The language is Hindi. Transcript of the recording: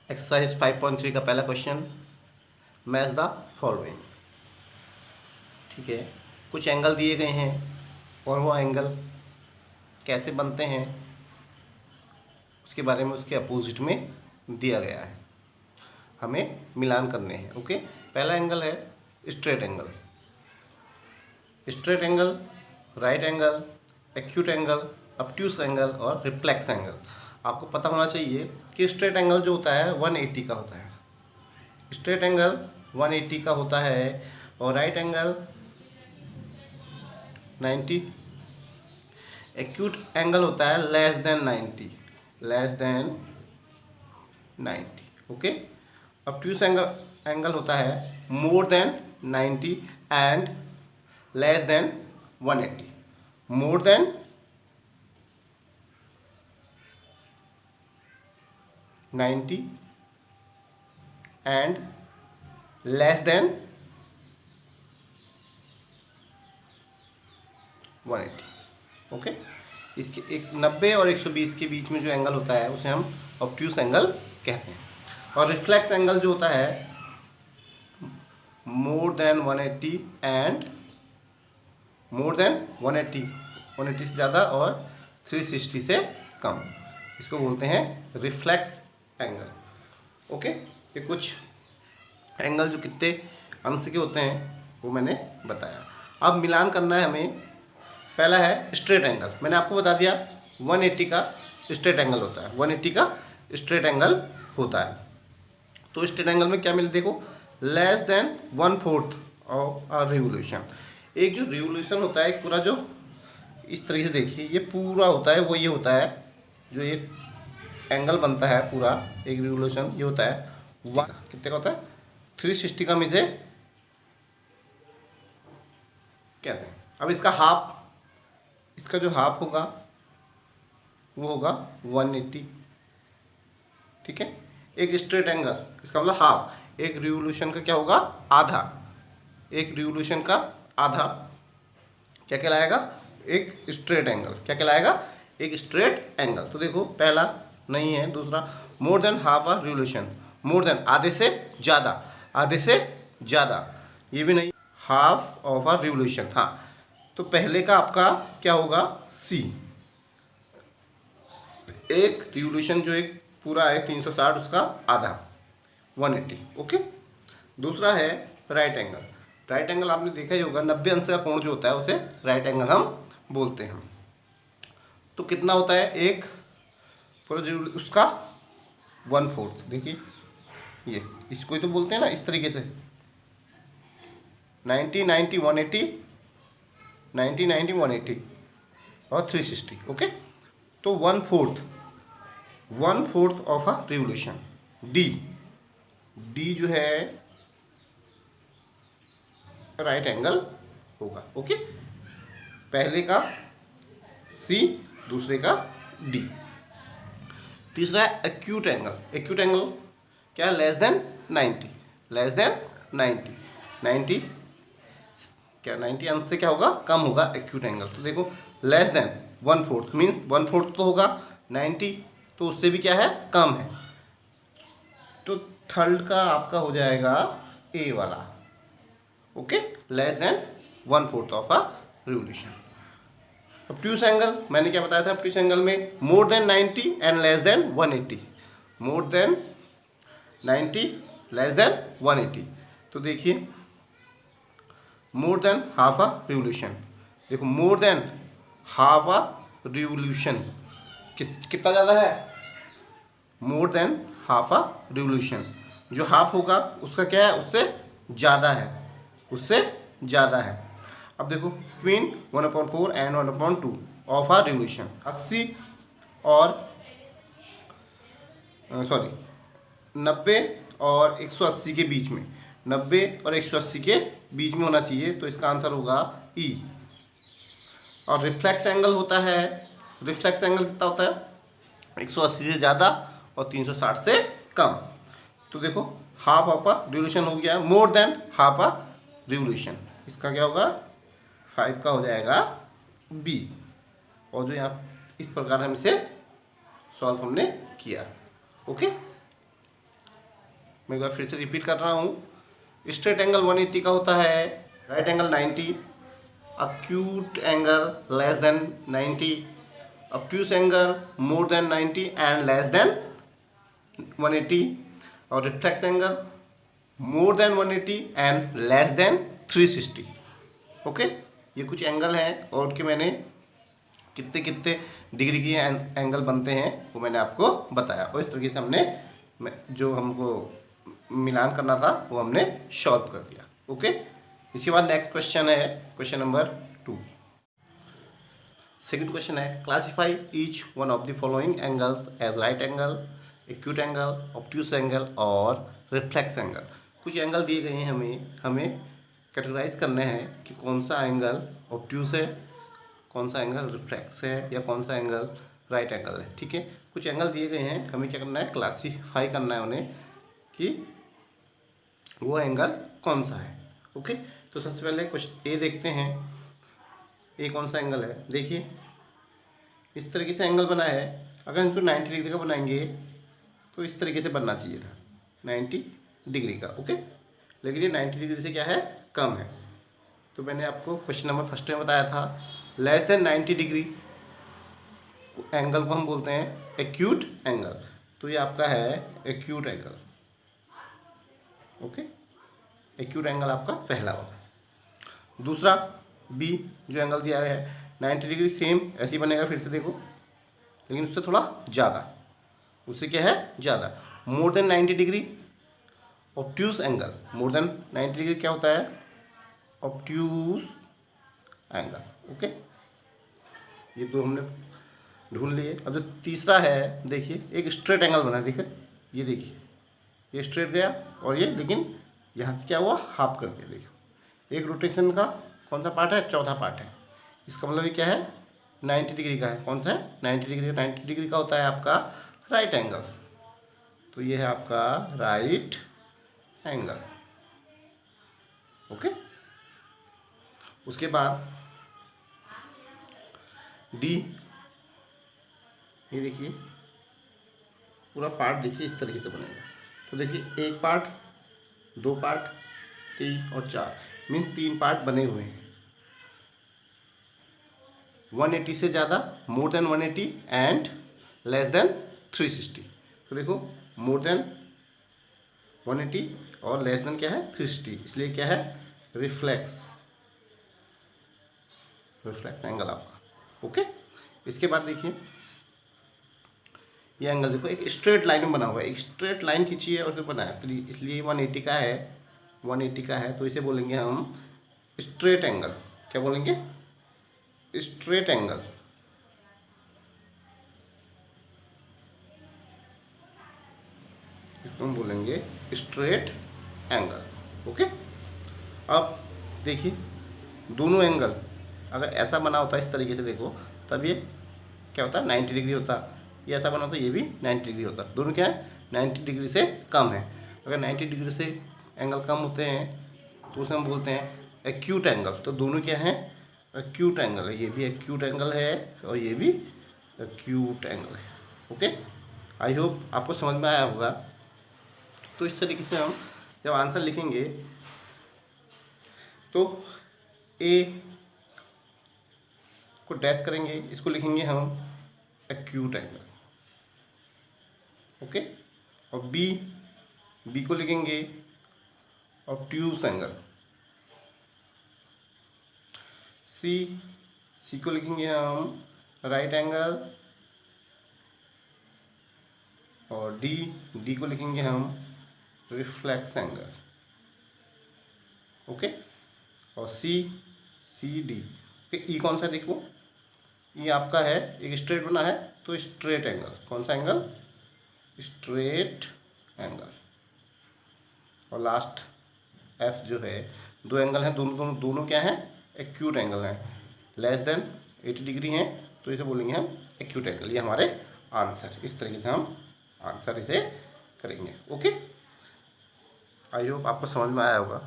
एक्सरसाइज 5.3 का पहला क्वेश्चन, मैच द फॉलोइंग। ठीक है, कुछ एंगल दिए गए हैं और वो एंगल कैसे बनते हैं उसके बारे में उसके अपोजिट में दिया गया है, हमें मिलान करने हैं। ओके, पहला एंगल है straight angle. Straight angle, right angle, acute angle, obtuse angle और रिफ्लेक्स एंगल। आपको पता होना चाहिए कि स्ट्रेट एंगल जो होता है 180 का होता है। स्ट्रेट एंगल 180 का होता है और राइट एंगल 90। एक्यूट एंगल होता है less than 90, less then 90। Okay, obtuse angle होता है more than 90 and less than 180। More than 90 and less than 180। Okay, इसके 90 और 120 के बीच में जो एंगल होता है उसे हम ऑब्ट्यूस एंगल कहते हैं। और रिफ्लेक्स एंगल जो होता है more then 180 and more than 180 से ज़्यादा और 360 से कम, इसको बोलते हैं रिफ्लेक्स एंगल। ओके, ये कुछ एंगल जो कितने अंश के होते हैं वो मैंने बताया। अब मिलान करना है हमें। पहला है स्ट्रेट एंगल, मैंने आपको बता दिया 180 का स्ट्रेट एंगल होता है, 180 का स्ट्रेट एंगल होता है। तो स्ट्रेट एंगल में क्या मिले, देखो, less than 1/4 of a revolution. एक जो रिवोल्यूशन होता है, एक पूरा जो इस तरीके से देखिए ये पूरा होता है, वो ये होता है जो ये एंगल बनता है पूरा एक रिवोल्यूशन, ये होता है कितने का होता है 360 का में से कहते हैं। अब इसका हाफ, इसका जो हाफ होगा वो होगा 180। ठीक है, एक स्ट्रेट एंगल इसका मतलब हाफ, एक रिवोल्यूशन का क्या होगा आधा, एक रिवोल्यूशन का आधा क्या कहलाएगा, एक स्ट्रेट एंगल क्या कहलाएगा, एक स्ट्रेट एंगल। तो देखो पहला नहीं है, दूसरा मोर than half a revolution, more than आधे से ज़्यादा, आधे से ज़्यादा, ये भी नहीं, हाफ ऑफ अ रिवोल्यूशन। हाँ, तो पहले का आपका क्या होगा सी, एक रिवोल्यूशन जो एक पूरा है 360 उसका आधा 180। ओके, दूसरा है राइट एंगल। राइट एंगल आपने देखा ही होगा, 90 अंश का कोण जो होता है उसे राइट एंगल हम बोलते हैं। तो कितना होता है, एक पूरा उसका 1/4। देखिए ये इसको ही तो बोलते हैं ना, इस तरीके से 90 90 180, 90 90 180 और 360। ओके, तो 1/4 ऑफ अ रिवोल्यूशन, डी जो है राइट एंगल होगा। ओके, पहले का सी, दूसरे का डी। तीसरा है एक्यूट एंगल। एक्यूट एंगल क्या है, लेस देन 90, लेस देन 90, 90 क्या 90 अंश से क्या होगा कम होगा एक्यूट एंगल। तो देखो लेस देन 1/4 मीन्स 1/4 तो होगा 90, तो उससे भी क्या है कम है, तो थर्ड का आपका हो जाएगा ए वाला। Okay, less than 1/4 of a revolution. Obtuse angle मैंने क्या बताया था, ऑब्ट्यूस एंगल में more than 90 and less than 180, more than 90 less than 180। तो देखिए more than half a revolution, देखो more than half a revolution कितना ज़्यादा है, more than half a revolution, जो हाफ होगा उसका क्या है उससे ज़्यादा है, उससे ज़्यादा है। अब देखो twin 1/4 and 1/2 of a revolution, 80 और 90 और 180 के बीच में, 90 और 180 के बीच में होना चाहिए, तो इसका आंसर होगा ई। और रिफ्लेक्स एंगल होता है, रिफ्लेक्स एंगल कितना होता है 180 से ज़्यादा और 360 से कम। तो देखो हाफ ऑफ आ रिवोल्यूशन हो गया, मोर देन हाफ आ रिवोल्यूशन, इसका क्या होगा 5 का हो जाएगा बी। और जो यहाँ इस प्रकार हम इसे सॉल्व हमने किया। ओके। मैं एक बार फिर से रिपीट कर रहा हूँ, स्ट्रेट एंगल 180 का होता है, right angle 90, acute angle less than 90, obtuse angle more than 90 and less than 180, और reflex angle more than 180 and less then 360। Okay, ये कुछ एंगल हैं और कि मैंने कितने कितने डिग्री के एंगल बनते हैं वो मैंने आपको बताया, और इस तरीके से हमने जो हमको मिलान करना था वो हमने सॉल्व कर दिया। ओके, इसके बाद नेक्स्ट क्वेश्चन है क्वेश्चन नंबर 2। सेकंड क्वेश्चन है, classify each one of the following angles as right angle, acute angle, obtuse angle और रिफ्लेक्स एंगल। कुछ एंगल दिए गए हैं, हमें कैटेगराइज करने हैं कि कौन सा एंगल ऑब्ट्यूस है, कौन सा एंगल रिफ्लेक्स है, या कौन सा एंगल राइट एंगल है। ठीक है, कुछ एंगल दिए गए हैं, हमें क्या करना है, क्लासीफाई करना है उन्हें कि वो एंगल कौन सा है। ओके, तो सबसे पहले क्वेश्चन ए देखते हैं। ए कौन सा एंगल है, देखिए इस तरीके से एंगल बना है। अगर इसको 90 डिग्री का बनाएंगे तो इस तरीके से बनना चाहिए था, 90 डिग्री का। ओके, लेकिन ये 90 डिग्री से क्या है, कम है। तो मैंने आपको क्वेश्चन नंबर फर्स्ट में बताया था, लेस देन 90 डिग्री एंगल को हम बोलते हैं एक्यूट एंगल। तो ये आपका है acute angle. Okay, acute angle आपका पहला होगा। दूसरा बी जो एंगल दिया है 90 डिग्री, सेम ऐसे ही बनेगा, फिर से देखो, लेकिन उससे थोड़ा ज़्यादा, उससे क्या है, ज़्यादा, मोर देन 90 डिग्री ऑब्ट्यूस एंगल। मोर देन 90 डिग्री क्या होता है, ऑब्ट्यूस एंगल। ओके, ये दो हमने ढूंढ लिए। अब जो तीसरा है, देखिए एक स्ट्रेट एंगल बना है, देखिए ये, देखिए ये स्ट्रेट गया और ये, लेकिन यहाँ से क्या हुआ, हाफ कर दिया। देखो एक रोटेशन का कौन सा पार्ट है, चौथा पार्ट है। इसका मतलब ये क्या है, 90 डिग्री का है। कौन सा है, 90 डिग्री। 90 डिग्री का होता है आपका राइट एंगल। तो ये है आपका राइट एंगल। ओके, उसके बाद डी, ये देखिए पूरा पार्ट देखिए इस तरीके से बनेगा। तो देखिए एक पार्ट, दो पार्ट, 3 और 4, मीन्स 3 पार्ट बने हुए हैं। 180 से ज़्यादा, more than 180 and less then 360। तो देखो मोर देन 180 और लेस देन क्या है, 360, इसलिए क्या है, रिफ्लेक्स एंगल आपका। ओके, इसके बाद देखिए ये एंगल देखो एक स्ट्रेट लाइन में बना हुआ है, एक स्ट्रेट लाइन खींची है और फिर बना है, तो इसलिए 180 का है, 180 का है, तो इसे बोलेंगे हम स्ट्रेट एंगल। क्या बोलेंगे, स्ट्रेट एंगल। इसको हम बोलेंगे स्ट्रेट एंगल। ओके, अब देखिए दोनों एंगल अगर ऐसा बना होता है इस तरीके से, देखो तब ये क्या होता है, 90 डिग्री होता। ये ऐसा बना होता है, ये भी 90 डिग्री होता। दोनों क्या है, 90 डिग्री से कम है। अगर 90 डिग्री से एंगल कम होते हैं तो उसे हम बोलते हैं एक्यूट एंगल। तो दोनों क्या हैं, एक्यूट एंगल है। ये भी एक्यूट एंगल है और ये भी एक्यूट एंगल है। ओके, आई होप आपको समझ में आया होगा। तो इस तरीके से हम जब आंसर लिखेंगे तो ए को डैश करेंगे, इसको लिखेंगे हम एक्यूट एंगल। ओके, और बी को लिखेंगे ऑब्ट्यूस एंगल। सी को लिखेंगे हम राइट एंगल, और डी को लिखेंगे हम रिफ्लेक्स एंगल। ओके, और सी डी। ओके, ई कौन सा है, देखो ये आपका है एक स्ट्रेट बना है, तो स्ट्रेट एंगल। कौन सा एंगल, स्ट्रेट एंगल। और लास्ट एफ जो है, दो एंगल हैं, दोनों क्या हैं, एक्यूट एंगल हैं, लेस देन 80 डिग्री हैं, तो इसे बोलेंगे हम एक्यूट एंगल। ये हमारे आंसर, इस तरीके से हम आंसर इसे करेंगे। ओके, आई होप आपको समझ में आया होगा।